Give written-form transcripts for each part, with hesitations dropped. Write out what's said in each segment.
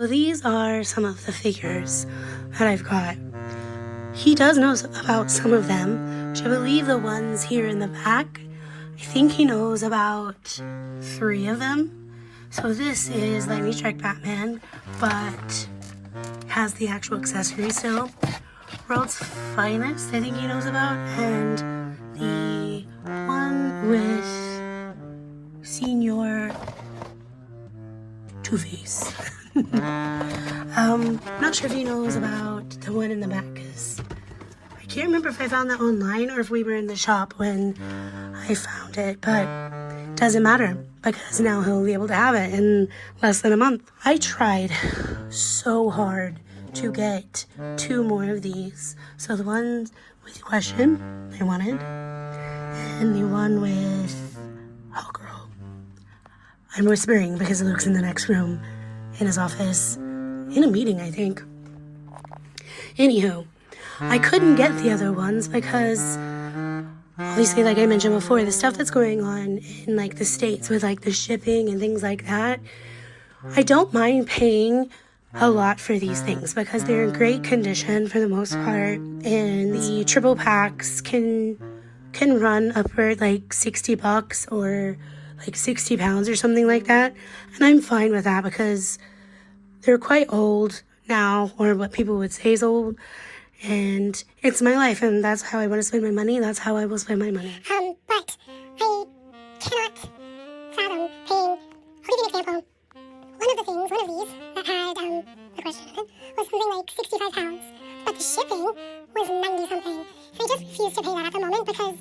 So these are some of the figures that I've got. He does know about some of them, which I believe the ones here in the back, I think he knows about 3 of them. So this is Lightning Strike Batman, but has the actual accessory still. World's Finest, I think he knows about, and the one with Senior Two-Face. Not sure if he knows about the one in the back, because I can't remember if I found that online or if we were in the shop when I found it, but it doesn't matter because now he'll be able to have it in less than a month. I tried so hard to get 2 more of these. So the ones with the question I wanted, and the one with Oh Girl. I'm whispering because Luke's in the next room in his office in a meeting, I think. Anywho, I couldn't get the other ones because obviously, like I mentioned before, the stuff that's going on in like the States with like the shipping and things like that, I don't mind paying a lot for these things because they're in great condition for the most part, and the triple packs can run upward like $60 or like 60 pounds or something like that, and I'm fine with that because they're quite old now, or what people would say is old, and it's my life, and that's how I want to spend my money. That's how I will spend my money. But I cannot fathom paying. I'll give you an example. One of these that had the question on it was something like 65 pounds, but the shipping was 90 something. And I just refused to pay that at the moment because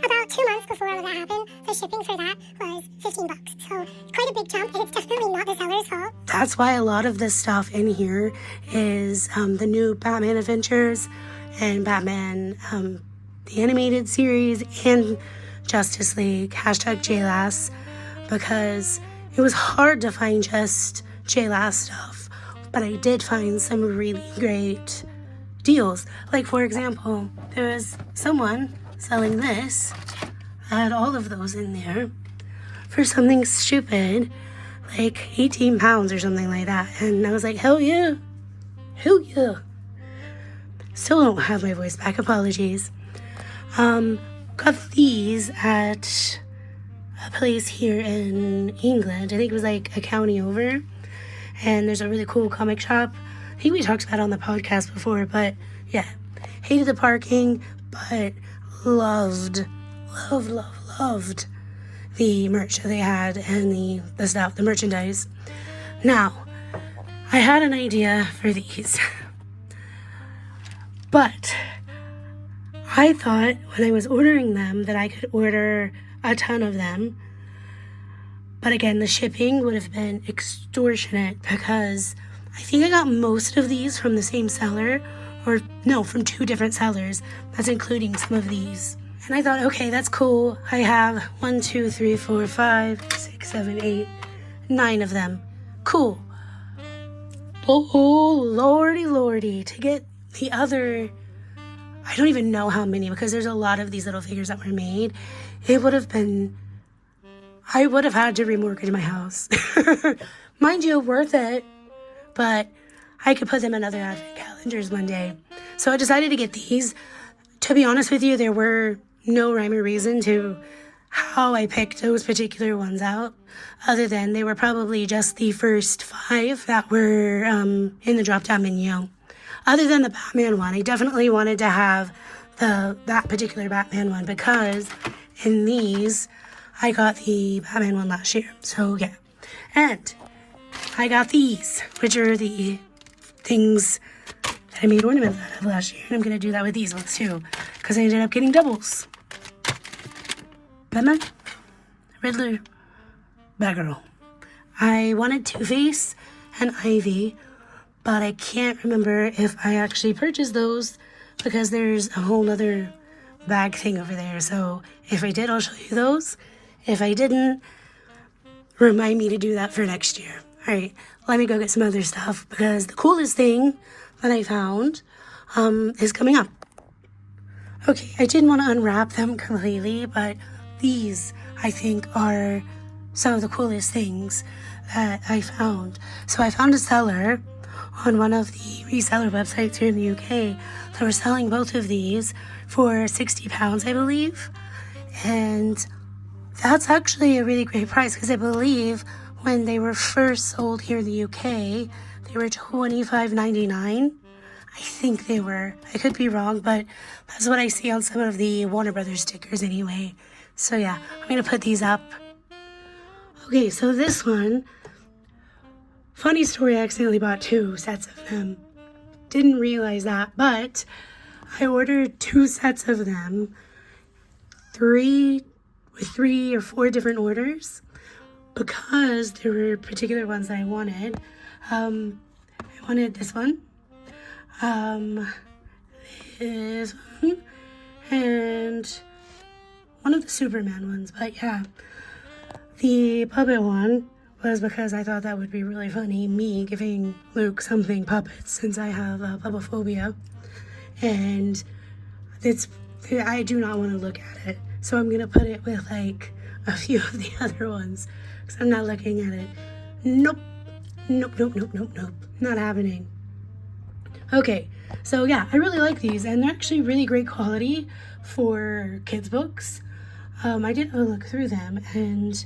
about 2 months before all of that happened, the shipping for that was $15. So quite a big jump, and it's definitely not the seller's fault. That's why a lot of this stuff in here is the new Batman Adventures and Batman, the animated series, and Justice League, #JLAS, because it was hard to find just JLAS stuff, but I did find some really great deals. Like, for example, there was someone selling this. I had all of those in there for something stupid, like 18 pounds or something like that. And I was like, hell yeah. Hell yeah. Still don't have my voice back. Apologies. Got these at a place here in England. I think it was like a county over. And there's a really cool comic shop. I think we talked about it on the podcast before, but yeah. Hated the parking, but loved the merch that they had and the stuff, the merchandise. Now, I had an idea for these, but I thought when I was ordering them that I could order a ton of them, but again, the shipping would have been extortionate because I think I got most of these from the same seller, or no, from 2 different sellers. That's including some of these. And I thought, okay, that's cool. I have 1, 2, 3, 4, 5, 6, 7, 8, 9 of them. Cool. Oh, lordy, to get the other, I don't even know how many, because there's a lot of these little figures that were made. It would have been, I would have had to remortgage my house. Mind you, worth it, but I could put them in other advent calendars one day. So I decided to get these. To be honest with you, there were no rhyme or reason to how I picked those particular ones out, other than they were probably just the first 5 that were in the drop-down menu. Other than the Batman one, I definitely wanted to have that particular Batman one because in these, I got the Batman one last year. So yeah. And I got these, which are the things that I made ornaments out of last year. And I'm going to do that with these ones too, because I ended up getting doubles. Batman, Riddler, Batgirl. I wanted Two-Face and Ivy, but I can't remember if I actually purchased those because there's a whole other bag thing over there. So if I did, I'll show you those. If I didn't, remind me to do that for next year. All right, let me go get some other stuff because the coolest thing that I found is coming up. Okay, I didn't want to unwrap them completely, but these I think are some of the coolest things that I found. So I found a seller on one of the reseller websites here in the UK that were selling both of these for £60, I believe. And that's actually a really great price because I believe when they were first sold here in the UK, they were $25.99. I think they were. I could be wrong, but that's what I see on some of the Warner Brothers stickers anyway. So yeah, I'm going to put these up. Okay, so this one, funny story, I accidentally bought 2 sets of them. Didn't realize that, but I ordered 2 sets of them, 3 or 4 different orders, because there were particular ones that I wanted. I wanted this one, this one, and one of the Superman ones. But yeah, the puppet one was because I thought that would be really funny, me giving Luke something puppets, since I have pupophobia, and I do not want to look at it. So I'm gonna put it with like a few of the other ones because I'm not looking at it. Nope, not happening. Okay, so yeah, I really like these, and they're actually really great quality for kids books. I did a look through them, and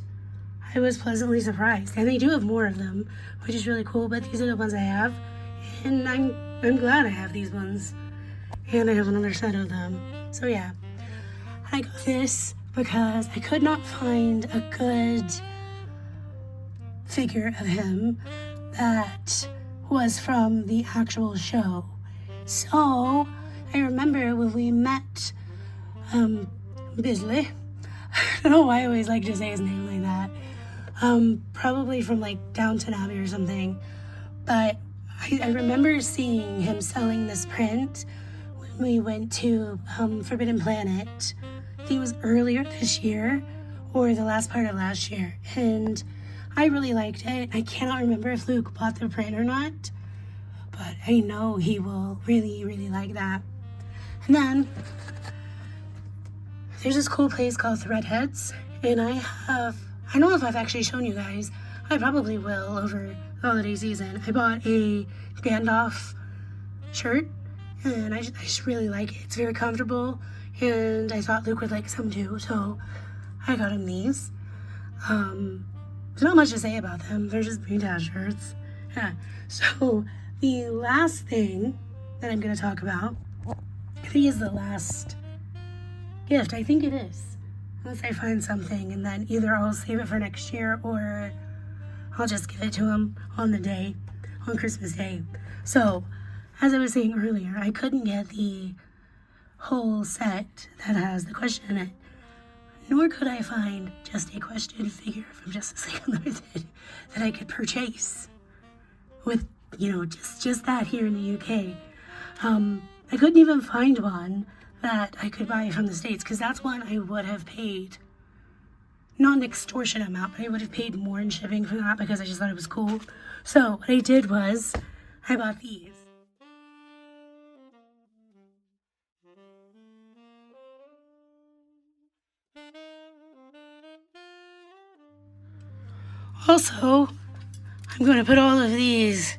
I was pleasantly surprised. And they do have more of them, which is really cool, but these are the ones I have, and I'm glad I have these ones. And I have another set of them. So yeah, I got this because I could not find a good figure of him that was from the actual show. So I remember when we met Bisley. I don't know why I always like to say his name like that. Probably from like Downton Abbey or something. But I remember seeing him selling this print when we went to Forbidden Planet. I think it was earlier this year or the last part of last year. And I really liked it. I cannot remember if Luke bought the print or not, but I know he will really, really like that. And then there's this cool place called Threadheads, and I don't know if I've actually shown you guys. I probably will over the holiday season. I bought a Gandalf shirt, and I just really like it. It's very comfortable, and I thought Luke would like some too, so I got him these. There's not much to say about them. They're just Beantown shirts. Yeah. So the last thing that I'm going to talk about, I think is the last gift. I think it is. Unless I find something, and then either I'll save it for next year or I'll just give it to him on Christmas Day. So, as I was saying earlier, I couldn't get the whole set that has the question in it. Nor could I find just a question figure from Justice League Unlimited that I could purchase with, just that here in the UK. I couldn't even find one that I could buy from the States, because that's one I would have paid, not an extortionate amount, but I would have paid more in shipping for that because I just thought it was cool. So what I did was I bought these. Also, I'm going to put all of these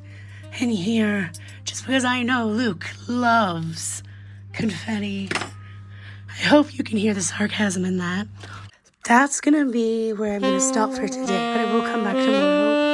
in here just because I know Luke loves confetti. I hope you can hear the sarcasm in that. That's going to be where I'm going to stop for today, but I will come back tomorrow.